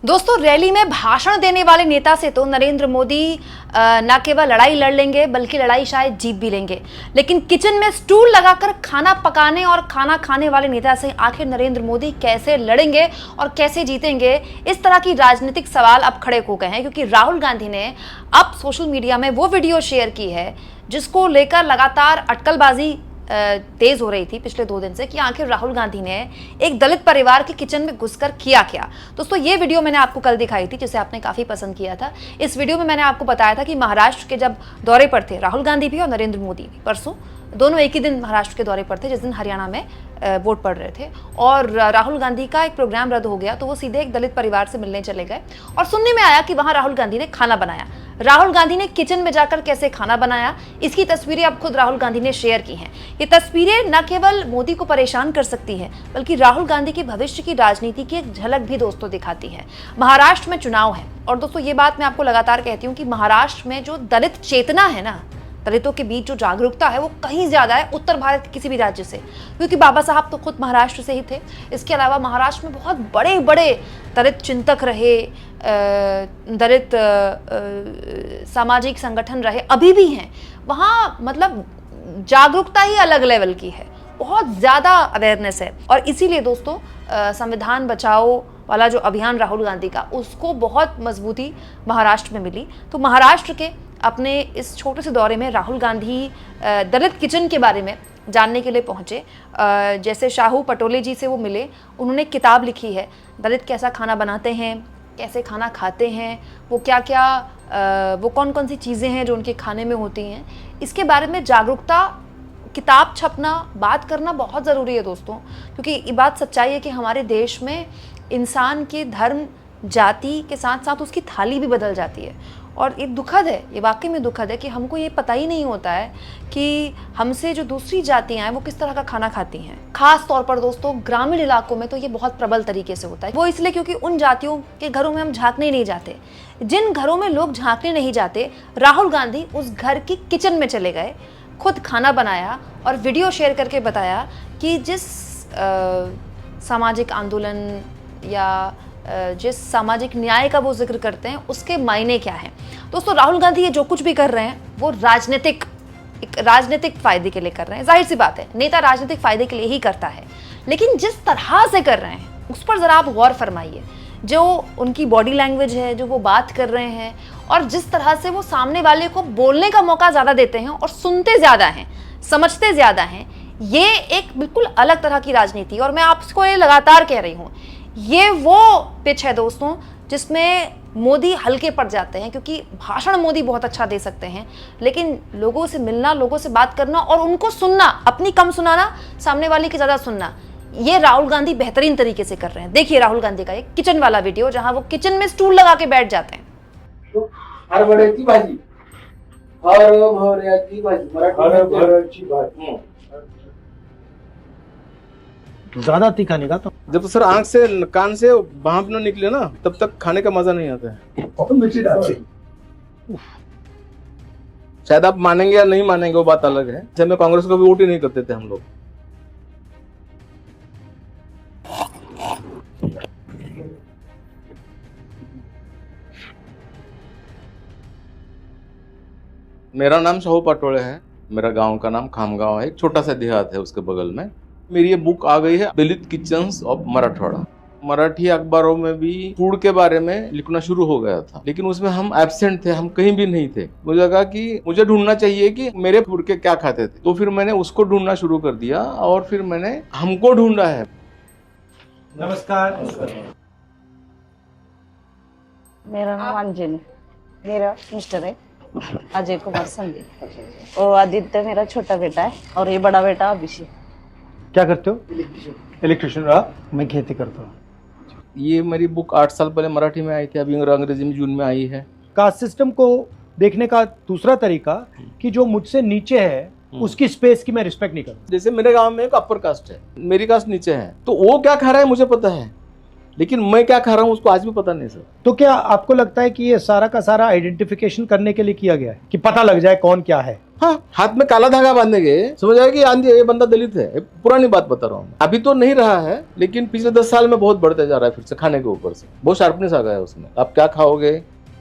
दोस्तों, रैली में भाषण देने वाले नेता से तो नरेंद्र मोदी न केवल लड़ाई लड़ लेंगे बल्कि लड़ाई शायद जीत भी लेंगे, लेकिन किचन में स्टूल लगाकर खाना पकाने और खाना खाने वाले नेता से आखिर नरेंद्र मोदी कैसे लड़ेंगे और कैसे जीतेंगे, इस तरह की राजनीतिक सवाल अब खड़े हो गए हैं। क्योंकि राहुल गांधी ने अब सोशल मीडिया में वो वीडियो शेयर की है जिसको लेकर लगातार अटकलबाजी तेज हो रही थी पिछले 2 दिन से कि आखिर राहुल गांधी ने एक दलित परिवार के किचन में घुसकर किया क्या। दोस्तों, ये वीडियो मैंने आपको कल दिखाई थी जिसे आपने काफी पसंद किया था। इस वीडियो में मैंने आपको बताया था कि महाराष्ट्र के जब दौरे पर थे राहुल गांधी भी और नरेंद्र मोदी भी, परसों दोनों एक ही दिन महाराष्ट्र के दौरे पर थे जिस दिन हरियाणा में वोट पड़ रहे थे, और राहुल गांधी का एक प्रोग्राम रद्द हो गया तो वो सीधे एक दलित परिवार से मिलने चले गए और सुनने में आया कि वहां राहुल गांधी ने खाना बनाया। राहुल गांधी ने किचन में जाकर कैसे खाना बनाया, इसकी तस्वीरें अब खुद राहुल गांधी ने शेयर की हैं। ये तस्वीरें न केवल मोदी को परेशान कर सकती हैं बल्कि राहुल गांधी की भविष्य की राजनीति की एक झलक भी दोस्तों दिखाती है। महाराष्ट्र में चुनाव है और दोस्तों ये बात मैं आपको लगातार कहती हूँ कि महाराष्ट्र में जो दलित चेतना है ना, दलितों के बीच जो जागरूकता है वो कहीं ज्यादा है उत्तर भारत के किसी भी राज्य से, क्योंकि बाबा साहब तो खुद महाराष्ट्र से ही थे। इसके अलावा महाराष्ट्र में बहुत बड़े बड़े दलित चिंतक रहे, दलित सामाजिक संगठन रहे, अभी भी हैं वहाँ। मतलब जागरूकता ही अलग लेवल की है, बहुत ज्यादा अवेयरनेस है। और इसीलिए दोस्तों संविधान बचाओ वाला जो अभियान राहुल गांधी का, उसको बहुत मजबूती महाराष्ट्र में मिली। तो महाराष्ट्र के अपने इस छोटे से दौरे में राहुल गांधी दलित किचन के बारे में जानने के लिए पहुंचे। जैसे शाहू पटोले जी से वो मिले, उन्होंने किताब लिखी है दलित कैसा खाना बनाते हैं, कैसे खाना खाते हैं, वो क्या क्या वो कौन कौन सी चीज़ें हैं जो उनके खाने में होती हैं, इसके बारे में जागरूकता, किताब छपना, बात करना बहुत ज़रूरी है दोस्तों। क्योंकि ये बात सच्चाई है कि हमारे देश में इंसान के धर्म जाति के साथ साथ उसकी थाली भी बदल जाती है। और ये दुखद है, ये वाकई में दुखद है कि हमको ये पता ही नहीं होता है कि हमसे जो दूसरी जातियां हैं वो किस तरह का खाना खाती हैं। खास तौर पर दोस्तों ग्रामीण इलाकों में तो ये बहुत प्रबल तरीके से होता है। वो इसलिए क्योंकि उन जातियों के घरों में हम झांकने ही नहीं जाते। जिन घरों में लोग झांकने नहीं जाते, राहुल गांधी उस घर की किचन में चले गए, खुद खाना बनाया और वीडियो शेयर करके बताया कि जिस सामाजिक आंदोलन या जिस सामाजिक न्याय का वो जिक्र करते हैं उसके मायने क्या हैं। दोस्तों, राहुल गांधी ये जो कुछ भी कर रहे हैं वो राजनीतिक फायदे के लिए कर रहे हैं। जाहिर सी बात है, नेता राजनीतिक फायदे के लिए ही करता है, लेकिन जिस तरह से कर रहे हैं उस पर जरा आप गौर फरमाइए। जो उनकी बॉडी लैंग्वेज है, जो वो बात कर रहे हैं और जिस तरह से वो सामने वाले को बोलने का मौका ज्यादा देते हैं और सुनते ज्यादा हैं, समझते ज्यादा हैं, ये एक बिल्कुल अलग तरह की राजनीति। और मैं आपको ये लगातार कह रही हूँ, ये वो पिच है दोस्तों जिसमें मोदी हल्के पड़ जाते हैं। क्योंकि भाषण मोदी बहुत अच्छा दे सकते हैं, लेकिन लोगों से मिलना, लोगों से बात करना और उनको सुनना, अपनी कम सुनाना, सामने वाले की ज्यादा सुनना, ये राहुल गांधी बेहतरीन तरीके से कर रहे हैं। देखिए राहुल गांधी का एक किचन वाला वीडियो जहां वो किचन में स्टूल लगा के बैठ जाते हैं। हरभऱ्याची भाजी, हरभऱ्याची भाजी, ज्यादा तीखा नहीं खाता। जब तो सर आंख से कान से भाप न निकले ना, तब तक खाने का मजा नहीं आता है। शायद आप मानेंगे या नहीं मानेंगे, वो बात अलग है। जब में कांग्रेस को भी वोट ही नहीं करते थे हम लोग। मेरा नाम शाहू पटोले है। मेरा गांव का नाम खामगांव है, एक छोटा सा देहात है उसके बगल में। मेरी ये बुक आ गई है, दलित किचन्स ऑफ मराठवाड़ा। मराठी अखबारों में भी फूड के बारे में लिखना शुरू हो गया था, लेकिन उसमें हम एब्सेंट थे, हम कहीं भी नहीं थे। मुझे लगा कि मुझे ढूंढना चाहिए कि मेरे फूड के क्या खाते थे, तो फिर मैंने उसको ढूंढना शुरू कर दिया और फिर मैंने हमको ढूंढा है। नमस्कार। मेरा नाम अंजलि, मेरा मिस्टर है अजय कुमार संधि, और आदित्य मेरा छोटा बेटा है और ये बड़ा बेटा अभिषेक। क्या करते हो? इलेक्ट्रिशियन। मैं खेती करता हूँ। ये मेरी बुक 8 साल पहले मराठी में आई थी, अभी अंग्रेजी में जून में आई है। कास्ट सिस्टम को देखने का दूसरा तरीका कि जो मुझसे नीचे है उसकी स्पेस की मैं रिस्पेक्ट नहीं करता। जैसे मेरे गांव में एक अपर कास्ट है, मेरी कास्ट नीचे है, तो वो क्या खा रहा है मुझे पता है, लेकिन मैं क्या खा रहा हूँ उसको आज भी पता नहीं सर। तो क्या आपको लगता है कि ये सारा का सारा आइडेंटिफिकेशन करने के लिए किया गया है कि पता लग जाए कौन क्या है? हाँ, हाथ में काला धागा बांधेंगे, समझ आएगा कि आंधी ये बंदा दलित है। ये पुरानी बात बता रहा हूँ, अभी तो नहीं रहा है, लेकिन पिछले 10 साल में बहुत बढ़ते जा रहा है। फिर से खाने के ऊपर से बहुत शार्पनेस आ गया है उसमें। आप क्या खाओगे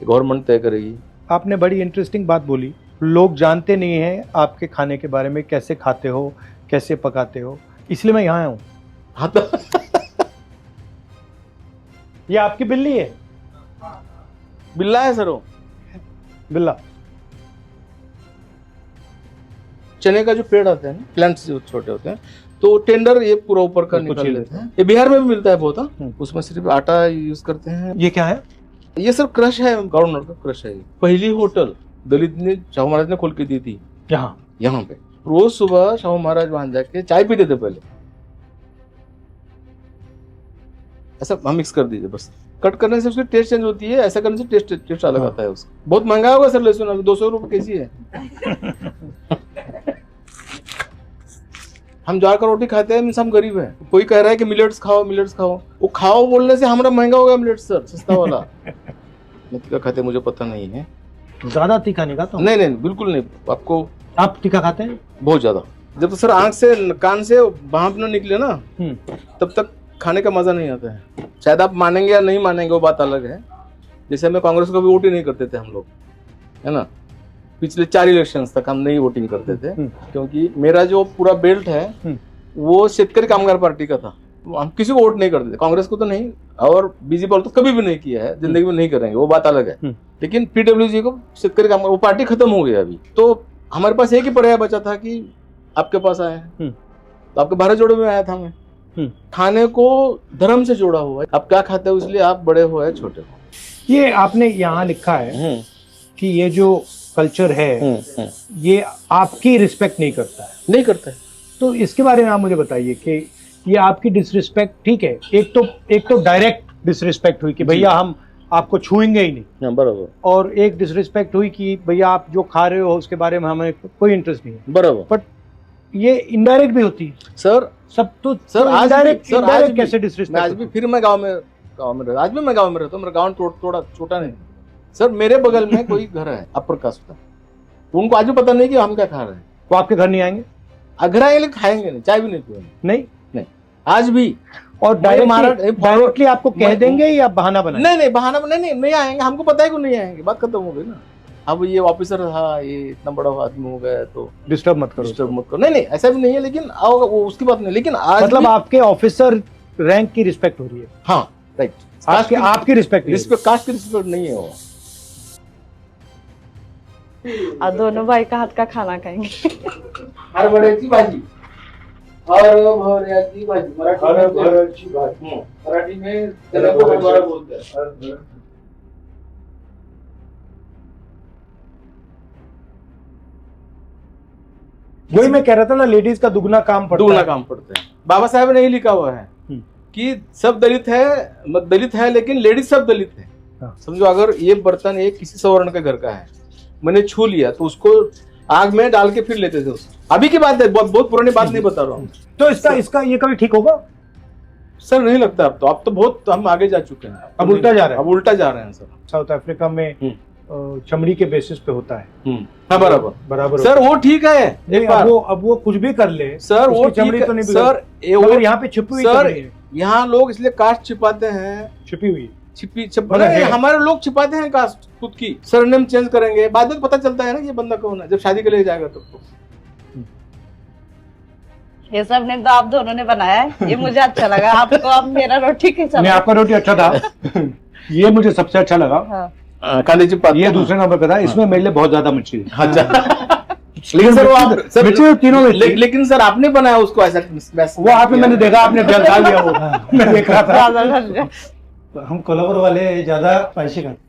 गवर्नमेंट तय करेगी। आपने बड़ी इंटरेस्टिंग बात बोली, लोग जानते नहीं हैं आपके खाने के बारे में, कैसे खाते हो, कैसे पकाते हो, इसलिए मैं यहाँ आया हूँ। हाँ तो ये आपकी बिल्ली है? बिल्ला है सर वो, बिल्ला। चने का जो पेड़ आता है ना, प्लांट्स जो छोटे होते हैं, तो टेंडर ये पूरा ऊपर का उसको निकाल छील लेते हैं। ये बिहार में भी मिलता है बहुत। हाँ, हम्म। उसमें सिर्फ आटा यूज करते हैं। ये क्या है? ये सर क्रश है, गवर्नर का क्रश है। ये पहली होटल दलित ने शाहू महाराज ने खोल के दी थी यहाँ पे। रोज सुबह शाहू महाराज वहां जाके चाय पीते थे पहले। ऐसा हम मिक्स कर दीजिए बस, कट करने से उसकी टेस्ट चेंज होती है, ऐसा करने से टेस्ट अलग आता है उसका। बहुत महंगा होगा सर लहसुन, अभी 200 रुपये केजी है। हम ज्वार का रोटी खाते हैं, मीन्स हम गरीब हैं। कोई कह रहा है कि मिलेट्स खाओ, मिलेट्स खाओ। वो खाओ बोलने से हमारा महंगा होगा मिलेट्स सर, सस्ता वाला। मैं तीखा खाते मुझे पता नहीं है। ज्यादा तीखा नहीं खाता? नहीं नहीं बिल्कुल नहीं। आपको आप तीखा खाते हैं? बहुत ज्यादा। जब तक सर आंख से कान से भाप ना निकले ना, तब तक खाने का मजा नहीं आता है। शायद आप मानेंगे या नहीं मानेंगे, वो बात अलग है। जैसे हमें कांग्रेस को भी वोट ही नहीं करते थे हम लोग, है ना। पिछले 4 इलेक्शंस तक हम नहीं वोटिंग करते थे, क्योंकि मेरा जो पूरा बेल्ट है वो शेतकरी कामगार पार्टी का था। हम किसी को वोट नहीं करते थे, कांग्रेस को तो नहीं, और बीजेपी तो कभी भी नहीं किया है, जिंदगी में नहीं करेंगे, वो बात अलग है। लेकिन पीडब्ल्यूजी को शेतकरी कामगार, वो पार्टी खत्म हो गई अभी। तो हमारे पास एक ही पर्याय बचा था कि आपके पास आए हैं, तो आपके भारत जोड़ो में आया था मैं। खाने को धर्म से जोड़ा हुआ है। आप क्या खाते हो, इसलिए आप बड़े हो या छोटे हो। ये आपने यहाँ लिखा है कि ये जो कल्चर है ये आपकी रिस्पेक्ट नहीं करता है। नहीं करता है। तो इसके बारे में आप मुझे बताइए कि ये आपकी डिसरिस्पेक्ट, ठीक है, एक तो डायरेक्ट डिसरिस्पेक्ट हुई कि भैया हम आपको छुएंगे ही नहीं, बराबर। और एक डिसरिस्पेक्ट हुई कि भैया आप जो खा रहे हो उसके बारे में हमें कोई इंटरेस्ट नहीं है, बराबर। बट ये इनडायरेक्ट भी होती है सर। सब तो सर आज इनडायरेक्ट कैसे डिसरिस्पेक्ट? आज भी फिर मैं गांव में आज भी मैं गांव में रहता हूँ। मेरा गांव थोड़ा छोटा नहीं सर। मेरे बगल में कोई घर है अपर कास्ट का, तो उनको आज भी पता नहीं कि हम क्या खा रहे हैं। वो आपके घर नहीं आएंगे? घर आएंगे, खाएंगे नहीं, चाय भी नहीं पिएंगे। नहीं आज भी। और डायरेक्टली आपको कह देंगे या बहाना बनाएंगे? नहीं बहाना नहीं आएंगे। हमको पता है कि नहीं आएंगे, बात खत्म हो गई ना। अब ये ऑफिसर था, ये इतना बड़ा आदमी हो गया तो डिस्टर्ब मत करो। नहीं ऐसा भी नहीं है, लेकिन आओ वो उसकी बात नहीं। लेकिन आज मतलब आपके ऑफिसर रैंक की रिस्पेक्ट हो रही है? हाँ राइट। आपकी रिस्पेक्ट कास्ट की रिस्पेक्ट नहीं है वो। दोनों भाई का हाथ का खाना खाएंगे। हरभऱ्याची भाजी, हरभऱ्याची भाजी मराठी में त्याला हरभरा बोलते हैं। वही मैं कह रहा था ना, लेडीज का दुगना काम पड़ता है। बाबा साहब ने ही लिखा हुआ है कि सब दलित है लेकिन लेडीज सब दलित है। समझो अगर ये बर्तन एक किसी सवर्ण के घर का है, मैंने छू लिया तो उसको आग में डाल के फिर लेते थे उसको। अभी की बात है, बहुत पुरानी बात नहीं बता रहा हूँ। तो इसका ये कभी ठीक होगा सर? नहीं लगता। अब तो बहुत हम आगे जा चुके हैं। अब उल्टा जा रहे हैं सर। साउथ अफ्रीका में चमड़ी के बेसिस पे होता है। हाँ बराबर सर, वो ठीक है। अब वो कुछ भी कर ले सर, वो चमड़ी तो नहीं सर। वो यहाँ पे छिपी हुई सर, यहाँ लोग इसलिए कास्ट छिपाते हैं, छिपी हुई हमारे लोग छिपाते हैं कास्ट खुद की। सरनेम चेंज करेंगे, बाद में पता चलता है ना ये बंदा कौन है, जब शादी के लिए जाएगा तब तो। ये सब ने तो आप दोनों ने बनाया है, ये मुझे अच्छा लगा। आपको अब मेरा रोटी कैसा लगा? आपका रोटी अच्छा था। ये मुझे सबसे अच्छा लगा। कांदे चिप ये दूसरे नंबर पे था। इसमें मेरे लिए बहुत ज्यादा मच्छी है। लेकिन सर वो आप सर तीनों में लेकिन सर आपने बनाया उसको ऐसा। वो आपने मैंने देखा, आपने डाल दिया वो मैं देख रहा था। हम कोल्हापुर वाले ज्यादा स्पाइसी खाते।